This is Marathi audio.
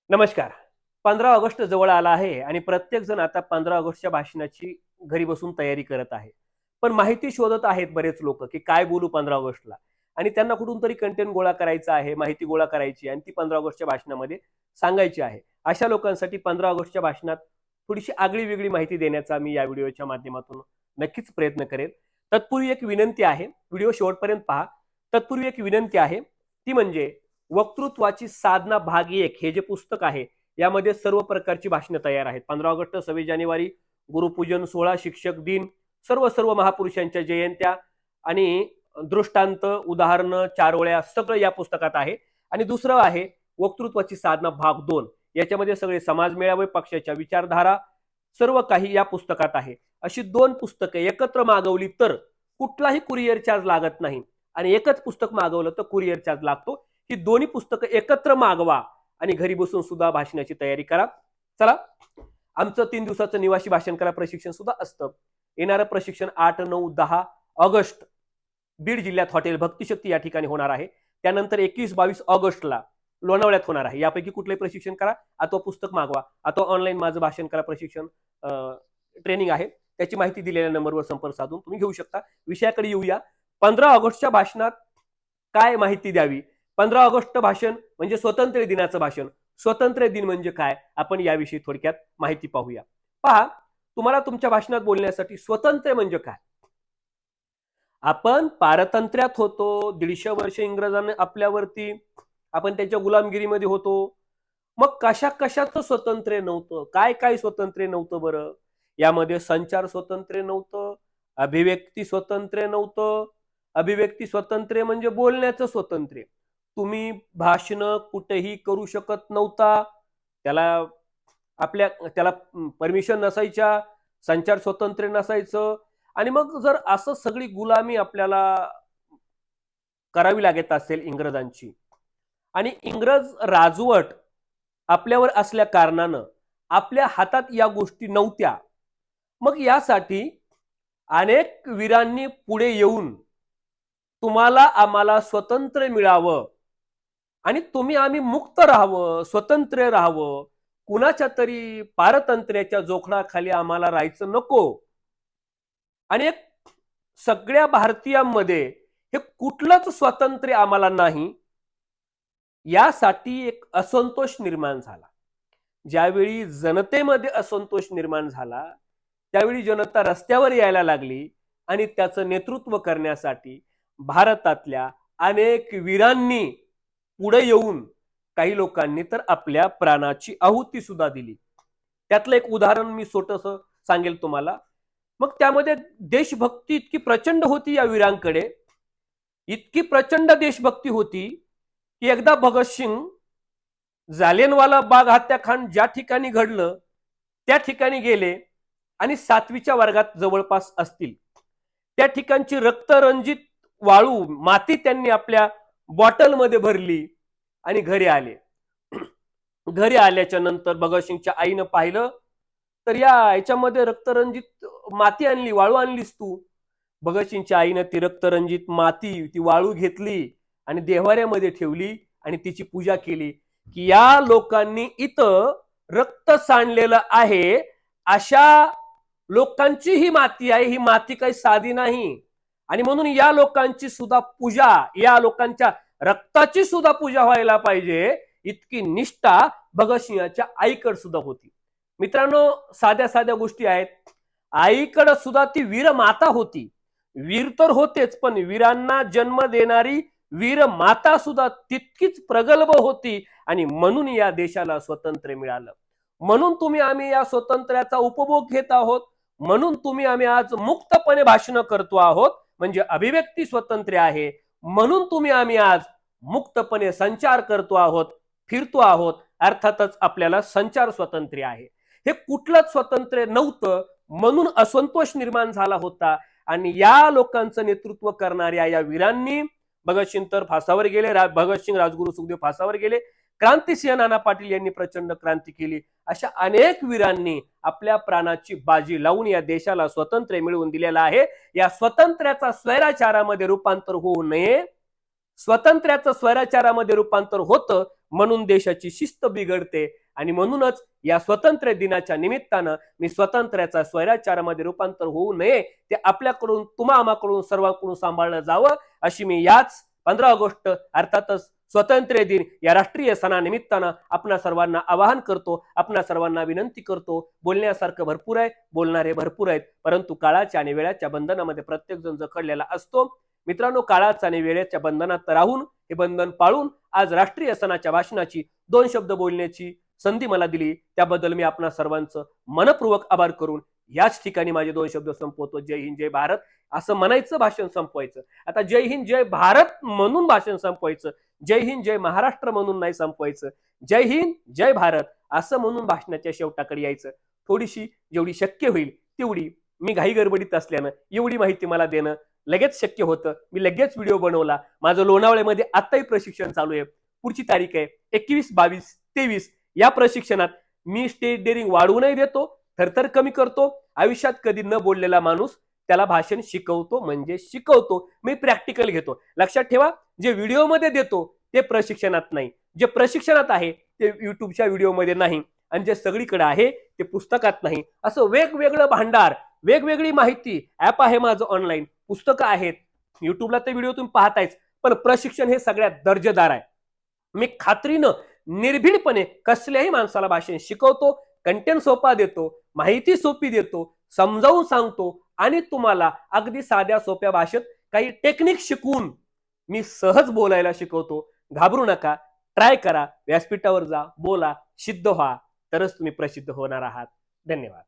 नमस्कार. 15 ऑगस्ट जवळ आला आहे आणि प्रत्येक जण आता 15 ऑगस्टच्या भाषणाची घरी बसून तयारी करत आहे. पण माहिती शोधत आहेत बरेच लोक की काय बोलू 15 ऑगस्टला आणि त्यांना कुठून तरी कंटेंट गोळा करायचा आहे, माहिती गोळा करायची आणि ती 15 ऑगस्टच्या भाषणामध्ये सांगायची आहे. अशा लोकांसाठी 15 ऑगस्टच्या भाषणात थोडीशी आगळी-वेगळी माहिती देण्याचा मी या व्हिडिओच्या माध्यमातून नक्कीच प्रयत्न करेन. तत्पूर्वी एक विनंती आहे, व्हिडिओ शेवटपर्यंत पहा. तत्पूर्वी एक विनंती आहे, ती म्हणजे वक्तृत्वाची साधना भाग 1 हे जे पुस्तक आहे यामध्ये सर्व प्रकारची भाषणे तयार आहेत. 15 ऑगस्ट, 26 जानेवारी, गुरुपूजन सोहळा, शिक्षक दिन, सर्व सर्व महापुरुषांच्या जयंत्या आणि दृष्टांत, उदाहरणं, चारोळ्या सगळं या पुस्तकात आहे. आणि दुसरं आहे वक्तृत्वाची साधना भाग 2. याच्यामध्ये सगळे समाज मेळावे, पक्षाच्या विचारधारा सर्व काही या पुस्तकात आहे. अशी 2 पुस्तके एकत्र मागवली तर कुठलाही कुरिअर चार्ज लागत नाही आणि एकच पुस्तक मागवलं तर कुरिअर चार्ज लागतो. ही दोन्ही पुस्तकं एकत्र मागवा आणि घरी बसून सुद्धा भाषणाची तयारी करा. चला, आमचं 3 दिवसाचं निवासी भाषण कला प्रशिक्षण सुद्धा असतं. येणारं प्रशिक्षण 8, 9, 10 ऑगस्ट बीड जिल्ह्यात हॉटेल भक्तिशक्ती या ठिकाणी होणार आहे. त्यानंतर 21, 22 ऑगस्टला लोणावळ्यात होणार आहे. यापैकी कुठलंही प्रशिक्षण करा, अथवा पुस्तक मागवा, अथवा ऑनलाईन माझं भाषण कला प्रशिक्षण ट्रेनिंग आहे. त्याची माहिती दिलेल्या नंबरवर संपर्क साधून तुम्ही घेऊ शकता. विषयाकडे येऊया. 15 ऑगस्टच्या भाषणात काय माहिती द्यावी? 15 ऑगस्ट भाषण म्हणजे स्वातंत्र्य दिनाचं भाषण. स्वातंत्र्य दिन म्हणजे काय, आपण याविषयी थोडक्यात माहिती पाहूया. पहा, तुम्हाला तुमच्या भाषणात बोलण्यासाठी स्वातंत्र्य म्हणजे काय? आपण पारतंत्र्यात होतो, 150 वर्ष इंग्रजांनी आपल्यावरती, आपण त्यांच्या गुलामगिरीमध्ये होतो. मग कशा कशाचं स्वातंत्र्य नव्हतं? काय काय स्वातंत्र्य नव्हतं बरं? यामध्ये संचार स्वातंत्र्य नव्हतं, अभिव्यक्ती स्वातंत्र्य नव्हतं. अभिव्यक्ती स्वातंत्र्य म्हणजे बोलण्याचं स्वातंत्र्य. तुम्ही भाषण कुठेही करू शकत नव्हता, त्याला त्याला परमिशन नसायच्या, संचार स्वातंत्र्य नसायचं. आणि मग जर असं सगळी गुलामी आपल्याला करावी लागत असेल इंग्रजांची, आणि इंग्रज राजवट आपल्यावर असल्या कारणानं आपल्या हातात या गोष्टी नव्हत्या. मग यासाठी अनेक वीरांनी पुढे येऊन तुम्हाला आम्हाला स्वतंत्र मिळावं आणि तुम्ही आम्ही मुक्त राहावं, स्वतंत्र राहावं, कुणाच्या तरी पारतंत्र्याच्या जोखडाखाली आम्हाला राहायचं नको. आणि सगळ्या भारतीयांमध्ये हे कुठलंच स्वातंत्र्य आम्हाला नाही, यासाठी एक असंतोष निर्माण झाला. ज्यावेळी जनतेमध्ये असंतोष निर्माण झाला त्यावेळी जनता रस्त्यावर यायला लागली आणि त्याचं नेतृत्व करण्यासाठी भारतातल्या अनेक वीरांनी पुढे येऊन काही लोकांनी तर आपल्या प्राणाची आहुती सुद्धा दिली. त्यातलं एक उदाहरण मी छोटंसं सांगेल तुम्हाला. मग त्यामध्ये देशभक्ती इतकी प्रचंड होती या वीरांकडे, इतकी प्रचंड देशभक्ती होती की एकदा भगतसिंग जालियनवाला बाग हत्याकांड ज्या ठिकाणी घडलं त्या ठिकाणी गेले आणि 7वीच्या वर्गात जवळपास असतील, त्या ठिकाणची रक्तरंजित वाळू माती त्यांनी आपल्या बॉटलमध्ये भरली आणि घरी आले. घरी आल्याच्या नंतर भगतसिंगच्या आईनं पाहिलं तर याच्यामध्ये रक्तरंजित माती आणली, वाळू आणलीस तू. भगतसिंगच्या आईनं ती रक्तरंजित माती, ती वाळू घेतली आणि देव्हाऱ्यामध्ये ठेवली आणि तिची पूजा केली की या लोकांनी इथं रक्त सांडलेलं आहे, अशा लोकांची ही माती आहे, ही माती काही साधी नाही. आणि म्हणून या लोकांची सुद्धा पूजा, या लोकांच्या रक्ताची सुद्धा पूजा व्हायला पाहिजे, इतकी निष्ठा भगतसिंगाच्या आईकडे सुद्धा होती. मित्रांनो, साध्या साध्या गोष्टी आहेत. आईकडे सुद्धा ती वीर माता होती. वीर तर होतेच, पण वीरांना जन्म देणारी वीर माता सुद्धा तितकीच प्रगल्भ होती आणि म्हणून या देशाला स्वातंत्र्य मिळालं. म्हणून तुम्ही आम्ही या स्वातंत्र्याचा उपभोग घेत आहोत. म्हणून तुम्ही आम्ही आज मुक्तपणे भाषण करतो आहोत, म्हणजे अभिव्यक्ती स्वातंत्र्य आहे. म्हणून तुम्ही आम्ही आज मुक्तपणे संचार करतो आहोत, फिरतो आहोत. अर्थातच आपल्याला संचार स्वातंत्र्य आहे. हे कुठलंच स्वातंत्र्य नव्हतं, म्हणून असंतोष निर्माण झाला होता. आणि या लोकांचं नेतृत्व करणाऱ्या या वीरांनी, भगतसिंग तर फासावर गेले, भगतसिंग, राजगुरू, सुखदेव फासावर गेले, क्रांतिसिंह नाना पाटील यांनी प्रचंड क्रांती केली. अशा अनेक वीरांनी आपल्या प्राणाची बाजी लावून या देशाला स्वातंत्र्य मिळवून दिलेलं आहे. या स्वातंत्र्याचा स्वैराचारामध्ये रूपांतर होऊ नये. स्वातंत्र्याचं स्वैराचारामध्ये रूपांतर होतं म्हणून देशाची शिस्त बिघडते आणि म्हणूनच या स्वातंत्र्य दिनाच्या निमित्तानं मी स्वातंत्र्याचा स्वैराचारामध्ये रूपांतर होऊ नये ते आपल्याकडून आमाकडून सर्वांकडून सांभाळलं जावं अशी मी याच 15 ऑगस्ट अर्थातच स्वातंत्र्य दिन या राष्ट्रीय सणानिमित्तानं आपणा सर्वांना आवाहन करतो, आपणा सर्वांना विनंती करतो. बोलण्यासारखं भरपूर आहे, बोलणारे भरपूर आहेत, परंतु काळाच्या आणि वेळाच्या बंधनामध्ये प्रत्येक जण जखडलेला असतो. मित्रांनो, काळाच्या आणि वेळेच्या बंधनात राहून हे बंधन पाळून आज राष्ट्रीय सणाच्या भाषणाची 2 शब्द बोलण्याची संधी मला दिली, त्याबद्दल मी आपणा सर्वांचं मनपूर्वक आभार करून याच ठिकाणी माझे 2 शब्द संपवतो. जय हिंद जय भारत असं म्हणायचं, भाषण संपवायचं. आता जय हिंद जय भारत म्हणून भाषण संपवायचं, जय हिंद जय महाराष्ट्र म्हणून नाही संपवायचं. जय हिंद जय भारत असं म्हणून भाषणाच्या शेवटाकडे यायचं. थोडीशी जेवढी शक्य होईल तेवढी, मी घाई गडबडीत असल्यानं एवढी माहिती मला देणं लगेच शक्य होतं. मी लगेच व्हिडिओ बनवला. माझं लोणावळ्यामध्ये आत्ताही प्रशिक्षण चालू आहे. पुढची तारीख आहे 21, 22, 23. या प्रशिक्षणात मी स्टेज डेअरिंग वाढवूनही देतो, थरथर कमी करतो. आयुष्यात कधी न बोललेला माणूस त्याला भाषण शिकवतो म्हणजे शिकवतो. मी प्रॅक्टिकल घेतो. लक्षात ठेवा, जे व्हिडिओमध्ये देतो ते प्रशिक्षणात नाही, जे प्रशिक्षणात आहे ते युट्यूबच्या व्हिडिओमध्ये नाही, आणि जे सगळीकडे आहे ते पुस्तकात नाही. असं वेगवेगळं भांडार, वेगवेगळी माहिती. ऍप आहे माझं ऑनलाईन, पुस्तकं आहेत, युट्यूबला ते व्हिडिओ तुम्ही पाहतायच, पण प्रशिक्षण हे सगळ्यात दर्जेदार आहे. मी खात्रीनं निर्भीडपणे कसल्याही माणसाला भाषण शिकवतो, कंटेंट सोपा देतो, माहिती सोपी देतो, समजावून सांगतो आणि तुम्हाला अगदी साध्या सोप्या भाषेत काही टेक्निक शिकवून मी सहज बोलायला शिकवतो. घाबरू नका, ट्राय करा, व्यासपीठावर जा, बोला, सिद्ध व्हा, तरच तुम्ही प्रसिद्ध होणार आहात. धन्यवाद.